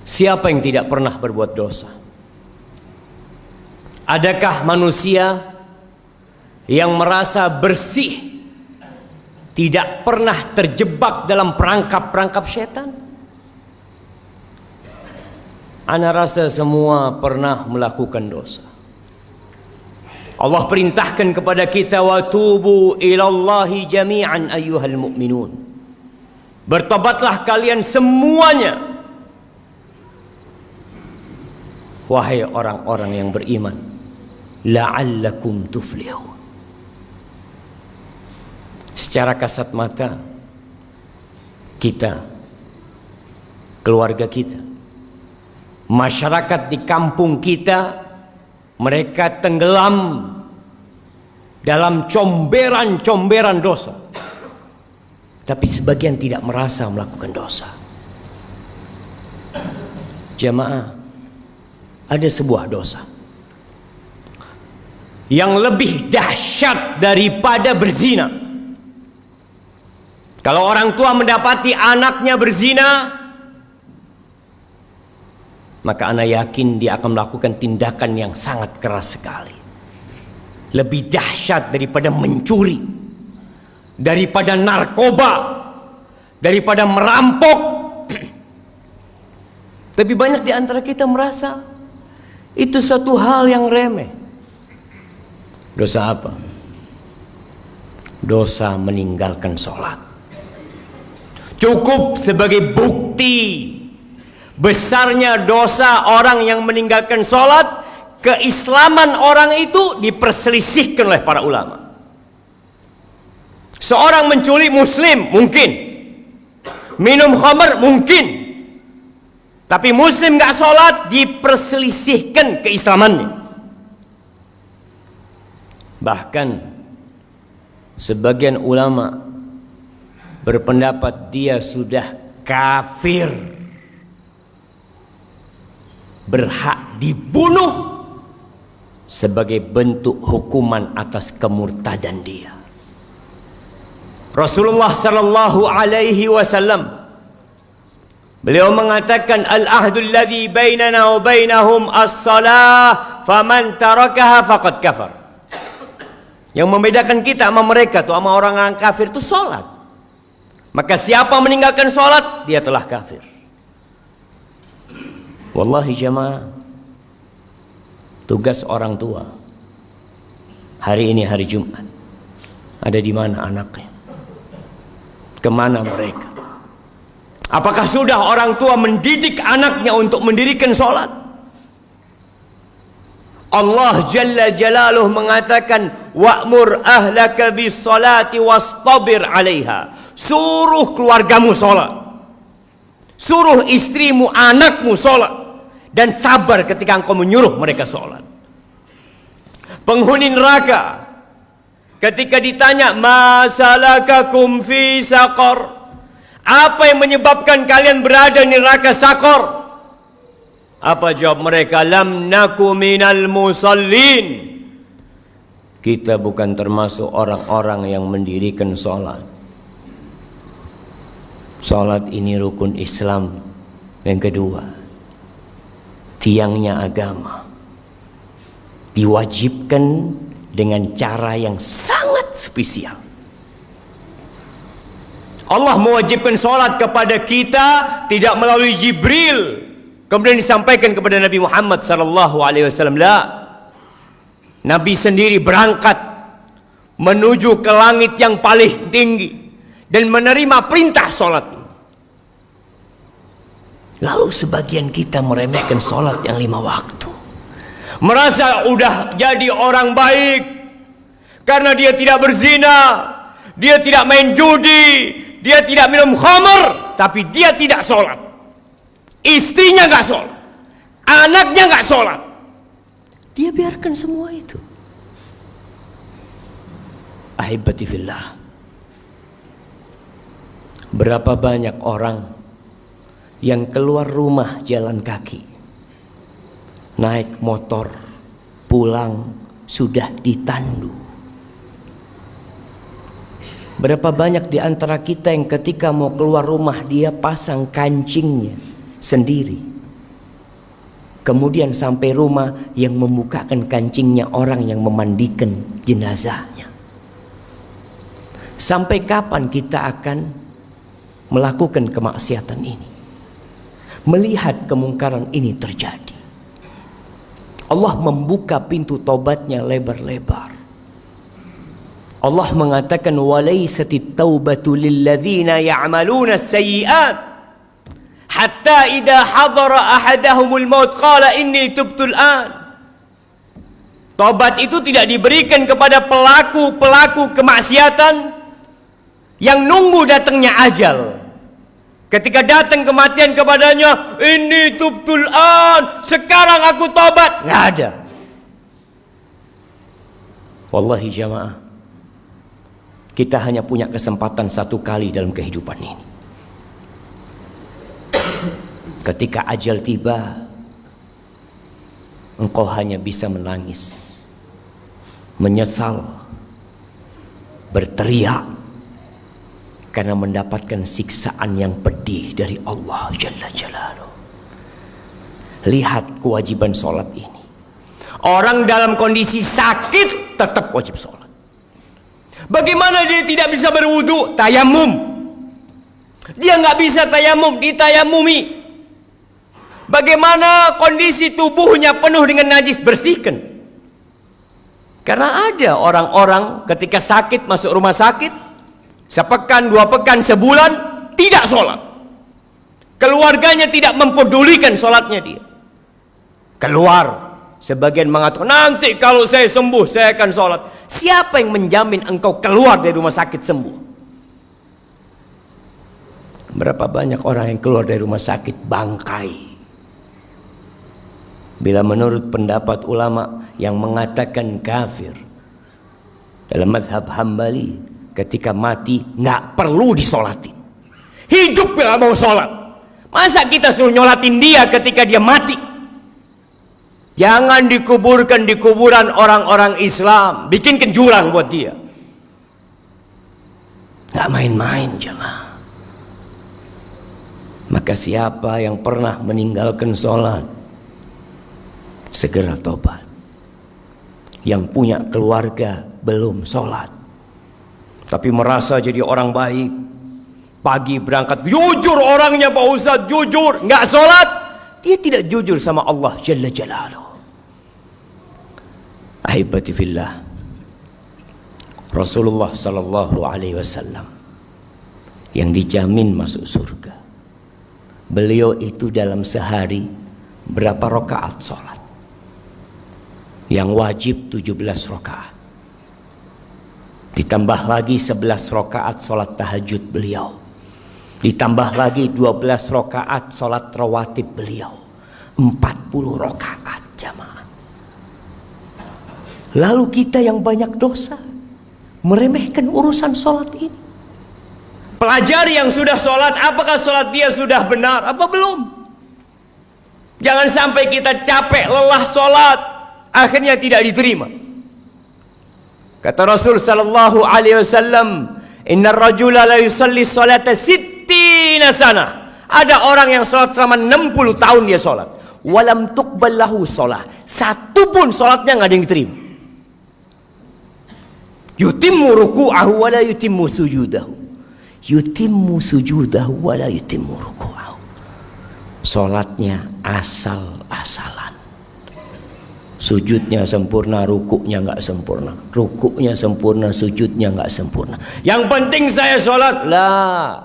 Siapa yang tidak pernah berbuat dosa? Adakah manusia yang merasa bersih, tidak pernah terjebak dalam perangkap-perangkap setan? Ana rasa semua pernah melakukan dosa. Allah perintahkan kepada kita, wa tubu ilallahi jami'an ayyuhal mu'minun. Bertobatlah kalian semuanya, wahai orang-orang yang beriman, la'allakum tuflihun. Secara kasat mata kita, keluarga kita, masyarakat di kampung kita, mereka tenggelam dalam comberan-comberan dosa, tapi sebagian tidak merasa melakukan dosa. Jamaah, ada sebuah dosa yang lebih dahsyat daripada berzina. Kalau orang tua mendapati anaknya berzina, maka ana yakin dia akan melakukan tindakan yang sangat keras sekali. Lebih dahsyat daripada mencuri, daripada narkoba, daripada merampok. Tapi banyak di antara kita merasa itu suatu hal yang remeh. Dosa apa? Dosa meninggalkan sholat. Cukup sebagai bukti besarnya dosa orang yang meninggalkan sholat, keislaman orang itu diperselisihkan oleh para ulama. Seorang menculik muslim mungkin, minum khamr mungkin, tapi muslim gak sholat diperselisihkan keislamannya. Bahkan sebagian ulama berpendapat dia sudah kafir, berhak dibunuh sebagai bentuk hukuman atas kemurtadan dia. Rasulullah sallallahu alaihi wasallam, beliau mengatakan, al-ahdul ladzi bainana wa bainahum as-salah faman tarakaha faqad kafar. Yang membedakan kita sama mereka tuh, sama orang kafir itu salat. Maka siapa meninggalkan salat, dia telah kafir. Wallahi jamaah, tugas orang tua hari ini hari Jumat, ada di mana anaknya? Kemana mereka? Apakah sudah orang tua mendidik anaknya untuk mendirikan salat? Allah Jalla Jalaluh mengatakan, wa'mur ahlaka bis salati wastabir 'alaiha. Suruh keluargamu salat, suruh istrimu, anakmu salat, dan sabar ketika engkau menyuruh mereka salat. Penghuni neraka ketika ditanya, ma salakakum fi saqar, apa yang menyebabkan kalian berada di neraka Saqar? Apa jawab mereka? Lam naku minal musallin. Kita bukan termasuk orang-orang yang mendirikan salat. Salat ini rukun Islam yang kedua, tiangnya agama, diwajibkan dengan cara yang sangat spesial. Allah mewajibkan salat kepada kita tidak melalui Jibril kemudian disampaikan kepada Nabi Muhammad sallallahu alaihi wasallam. La, Nabi sendiri berangkat menuju ke langit yang paling tinggi dan menerima perintah salat. Lalu sebagian kita meremehkan salat yang 5 waktu, merasa udah jadi orang baik karena dia tidak berzina, dia tidak main judi, dia tidak minum khamr, tapi dia tidak salat. Istrinya gak sholat, anaknya gak sholat, dia biarkan semua itu. Ahibati fillah, berapa banyak orang yang keluar rumah jalan kaki, naik motor, pulang sudah ditandu. Berapa banyak di antara kita yang ketika mau keluar rumah dia pasang kancingnya sendiri, Kemudian sampai rumah yang membukakan kancingnya orang yang memandikan jenazahnya. Sampai kapan kita akan melakukan kemaksiatan ini? Melihat kemungkaran ini terjadi. Allah membuka pintu tobatnya lebar-lebar. Allah mengatakan walaisatit taubatu lilladzina ya'maluna as-sayyi'at hatta idza hadara ahadahumul maut qala inni tubtul an. Tobat itu tidak diberikan kepada pelaku-pelaku kemaksiatan yang nunggu datangnya ajal. Ketika datang kematian kepadanya, ini tubtul an, sekarang aku tobat. Nggak ada. Wallahi jamaah, kita hanya punya kesempatan satu kali dalam kehidupan ini. Ketika ajal tiba, engkau hanya bisa menangis, menyesal, berteriak, karena mendapatkan siksaan yang pedih dari Allah Jalla Jalaluhu. Lihat kewajiban sholat ini. Orang dalam kondisi sakit tetap wajib sholat. Bagaimana dia tidak bisa berwudu? Tayamum. Dia nggak bisa tayamum, ditayamumi. Bagaimana kondisi tubuhnya penuh dengan najis? Bersihkan. Karena ada orang-orang ketika sakit masuk rumah sakit, sepekan, 2 pekan, sebulan tidak sholat. Keluarganya tidak mempedulikan sholatnya dia. Keluar, sebagian mengatakan nanti kalau saya sembuh saya akan sholat. Siapa yang menjamin engkau keluar dari rumah sakit sembuh? Berapa banyak orang yang keluar dari rumah sakit bangkai. Bila menurut pendapat ulama yang mengatakan kafir dalam mazhab Hambali, ketika mati nggak perlu disolatin. Hidup nggak mau sholat. Masa kita suruh nyolatin dia ketika dia mati? Jangan dikuburkan di kuburan orang-orang Islam. Bikin jurang buat dia. Nggak main-main jemaah. Maka siapa yang pernah meninggalkan sholat, segera tobat. Yang punya keluarga belum sholat, tapi merasa jadi orang baik, pagi berangkat jujur orangnya Pak Ustadz, jujur, nggak sholat, dia tidak jujur sama Allah Jalla Jalaluhu. Ahibati fillah, Rasulullah Sallallahu Alaihi Wasallam yang dijamin masuk surga, beliau itu dalam sehari berapa rakaat sholat? Yang wajib 17 rakaat. Ditambah lagi 11 rakaat sholat tahajud beliau. Ditambah lagi 12 rakaat sholat rawatib beliau. 40 rakaat jamaah. Lalu kita yang banyak dosa meremehkan urusan sholat ini. Pelajari yang sudah sholat, apakah sholat dia sudah benar apa belum? Jangan sampai kita capek lelah sholat, akhirnya tidak diterima. Kata Rasul sallallahu alaihi wasallam, "Innar rajula la yusalli salata sittina sana." Ada orang yang salat selama 60 tahun dia salat, walam tuqbal lahu shalah. Satu pun salatnya enggak ada yang diterima. Yutimmu ruku'ahu wa la yutimmu sujudahu. Yutimmu sujudahu wa la yutimmu ruku'ahu. Salatnya asal-asalan. Sujudnya sempurna, rukuknya nggak sempurna. Rukuknya sempurna, sujudnya nggak sempurna. Yang penting saya sholat. Lah.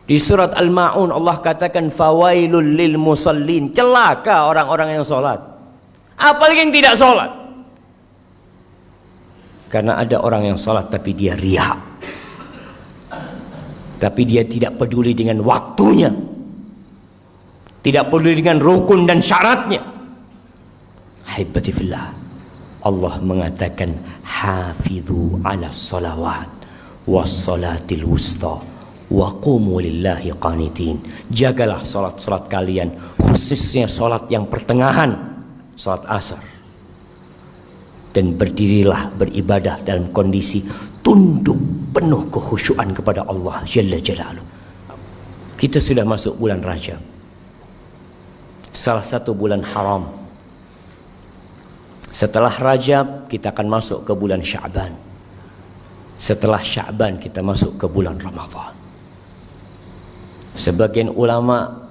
Di surat Al-Ma'un Allah katakan fawailul lil musallin. Celaka orang-orang yang sholat. Apalagi yang tidak sholat. Karena ada orang yang sholat tapi dia riya. Tapi dia tidak peduli dengan waktunya. Tidak peduli dengan rukun dan syaratnya. Haibati fillah, Allah mengatakan hafidhu ala salawat was salatil wusta wa qumu lillahi qanitin. Jagalah salat-salat kalian, khususnya salat yang pertengahan, salat asar, dan berdirilah beribadah dalam kondisi tunduk penuh kekhusyuan kepada Allah Jalla Jalaluhu. Kita sudah masuk bulan Rajab. salah satu bulan haram. Setelah Rajab kita akan masuk ke bulan Sya'ban. Setelah Sya'ban kita masuk ke bulan Ramadan. Sebagian ulama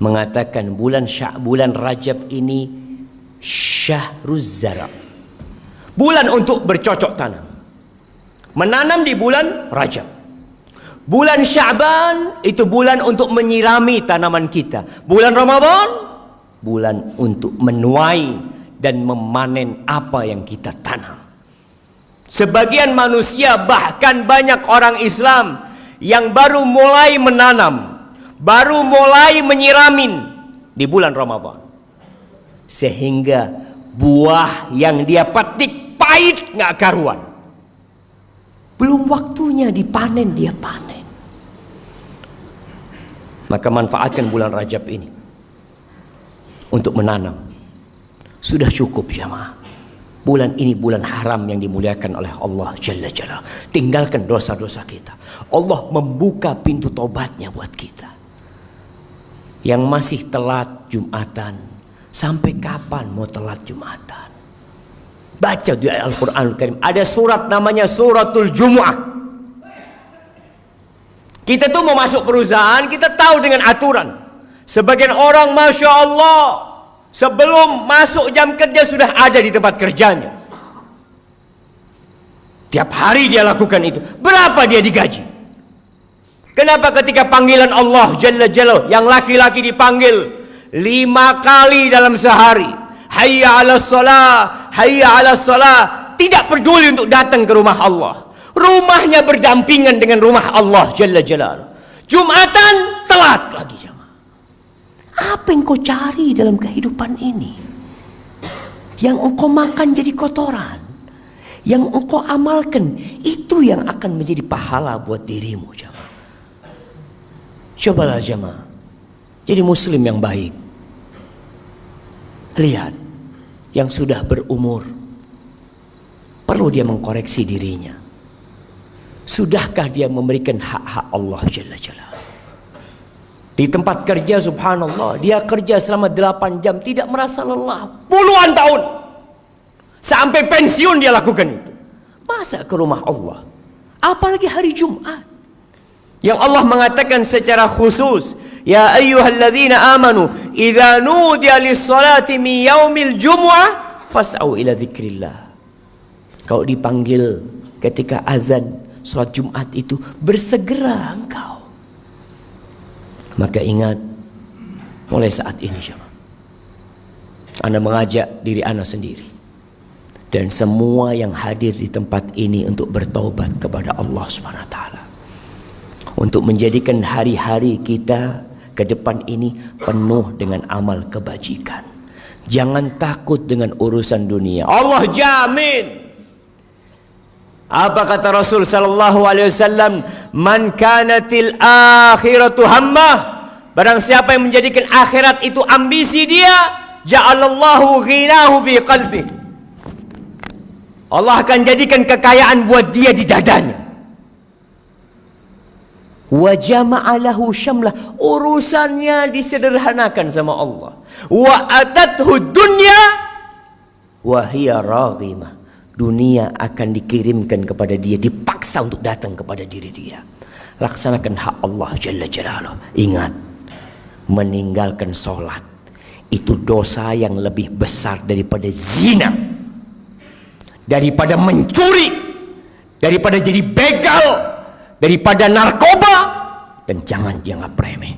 mengatakan bulan Rajab ini Syahruz Zara, bulan untuk bercocok tanam, menanam di bulan Rajab. Bulan Sya'ban itu bulan untuk menyirami tanaman kita. Bulan Ramadan bulan untuk menuai dan memanen apa yang kita tanam. Sebagian manusia, bahkan banyak orang Islam yang baru mulai menanam, baru mulai menyiramin di bulan Ramadan, sehingga buah yang dia petik pahit nggak karuan. Belum waktunya dipanen, dia panen. Maka manfaatkan bulan Rajab ini untuk menanam. Sudah cukup jamaah. Bulan ini bulan haram yang dimuliakan oleh Allah Jalla Jalla. Tinggalkan dosa-dosa kita. Allah membuka pintu tobatnya buat kita. Yang masih telat Jumatan, sampai kapan mau telat Jumatan? Baca di Al-Quranul Karim. Ada surat namanya Suratul Jumu'ah. Kita tuh mau masuk perusahaan, kita tahu dengan aturan. Sebagian orang Masya Allah, sebelum masuk jam kerja sudah ada di tempat kerjanya. Tiap hari dia lakukan itu. Berapa dia digaji? Kenapa ketika panggilan Allah Jalla Jalla, yang laki-laki dipanggil 5 kali dalam sehari, hayya ala salah, hayya ala salah, tidak peduli untuk datang ke rumah Allah. Rumahnya berdampingan dengan rumah Allah Jalla Jalla. Jumatan telat lagi jamaah. Apa yang kau cari dalam kehidupan ini? Yang engkau makan jadi kotoran, yang engkau amalkan, itu yang akan menjadi pahala buat dirimu jamaah. Cobalah jamaah jadi muslim yang baik. Lihat, yang sudah berumur perlu dia mengkoreksi dirinya. Sudahkah dia memberikan hak-hak Allah Jalla Jalla? Di tempat kerja subhanallah, dia kerja selama 8 jam tidak merasa lelah, puluhan tahun, sampai pensiun dia lakukan itu. Masa ke rumah Allah? Apalagi hari Jumat, yang Allah mengatakan secara khusus, ya ayyuhalladzina amanu idza nudiya lis-salati min yaumil jumu'ah fas'au ila dzikrillah. Kau dipanggil ketika azan salat Jumat itu, bersegera engkau. Maka ingat, mulai saat ini jemaah, Anda mengajak diri Anda sendiri dan semua yang hadir di tempat ini untuk bertaubat kepada Allah Subhanahu wa taala, untuk menjadikan hari-hari kita ke depan ini penuh dengan amal kebajikan. Jangan takut dengan urusan dunia. Allah jamin. Apa kata Rasul sallallahu alaihi wasallam? Man kanatil akhiratu hammah. Barang siapa yang menjadikan akhirat itu ambisi dia, ja'alallahu ghinahu fi qalbi. Allah akan jadikan kekayaan buat dia di dadanya. Wa jama'a lahu syamlah. Urusannya disederhanakan sama Allah. Wa atathu dunya wa hiya raghimah. Dunia akan dikirimkan kepada dia, dipaksa untuk datang kepada diri dia. Laksanakan hak Allah Jalla Jalaluh. Ingat, meninggalkan sholat itu dosa yang lebih besar daripada zina, daripada mencuri, daripada jadi begal, daripada narkoba. Dan jangan dianggap remeh.